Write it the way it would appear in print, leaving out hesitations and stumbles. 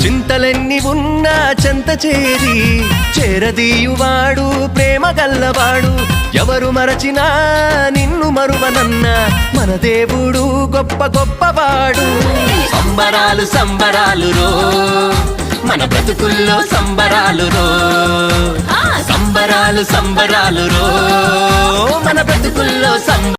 చింతలెన్ని ఉన్నా చెంత చేరి చేరదీయువాడు ప్రేమ గల్లవాడు. ఎవరు మరచినా నిన్ను మరువనన్న మన దేవుడు గొప్ప గొప్పవాడు. సంబరాలు సంబరాలు రో మన బ్రతుకుల్లో సంబరాలు రో, సంబరాలు సంబరాలు రో మన బ్రతుకుల్లో